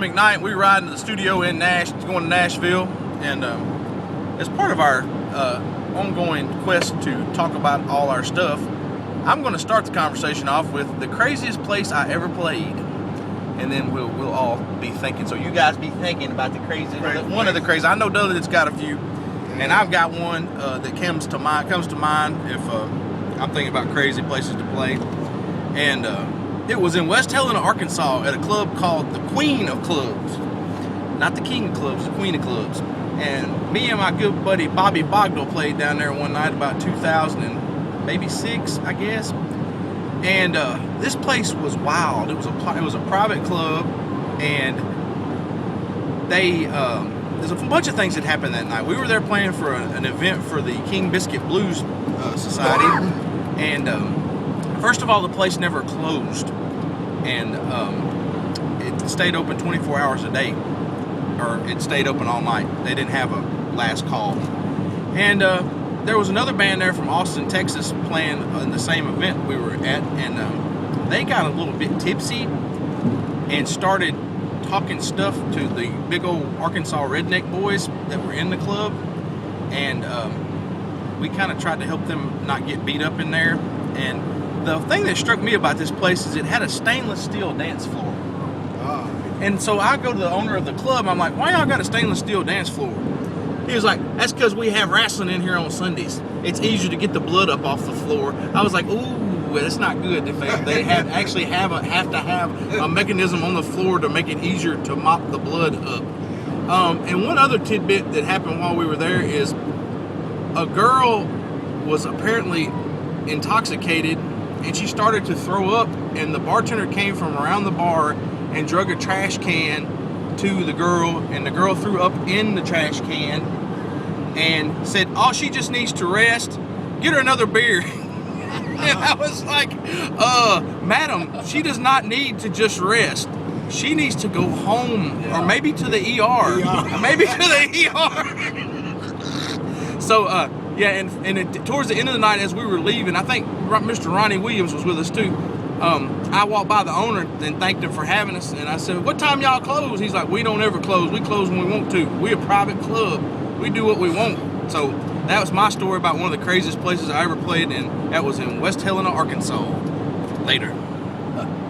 McKnight. We riding to the studio in going to Nashville, and as part of our ongoing quest to talk about all our stuff, I'm going to start the conversation off with the craziest place I ever played, and then we'll all be thinking. So you guys be thinking about the crazy, one of the crazy. I know Dudley's got a few, and I've got one that comes to mind if I'm thinking about crazy places to play, and it was in West Helena, Arkansas, at a club called the Queen of Clubs. Not the King of Clubs, the Queen of Clubs. And me and my good buddy Bobby Bogdell played down there one night about 2006, I guess. And this place was wild. It was a private club, and there's a bunch of things that happened that night. We were there playing for an event for the King Biscuit Blues Society, and first of all, the place never closed, and it stayed open 24 hours a day, or it stayed open all night. They didn't have a last call. And there was another band there from Austin, Texas, playing in the same event we were at, and they got a little bit tipsy and started talking stuff to the big old Arkansas redneck boys that were in the club, and we kind of tried to help them not get beat up in there. And the thing that struck me about this place is it had a stainless steel dance floor. And so I go to the owner of the club, I'm like, why y'all got a stainless steel dance floor? He was like, that's because we have wrestling in here on Sundays. It's easier to get the blood up off the floor. I was like, ooh, that's not good. If they have to have a mechanism on the floor to make it easier to mop the blood up. And one other tidbit that happened while we were there is a girl was apparently intoxicated, and she started to throw up, and the bartender came from around the bar and drug a trash can to the girl, and the girl threw up in the trash can and said, oh, she just needs to rest, get her another beer. And I was like, madam, she does not need to just rest. She needs to go home, or maybe to the ER. Maybe to the ER. So, towards the end of the night, as we were leaving, I think Mr. Ronnie Williams was with us too. I walked by the owner and thanked him for having us, and I said, what time y'all close? He's like, we don't ever close. We close when we want to. We're a private club. We do what we want. So that was my story about one of the craziest places I ever played, and that was in West Helena, Arkansas. Later.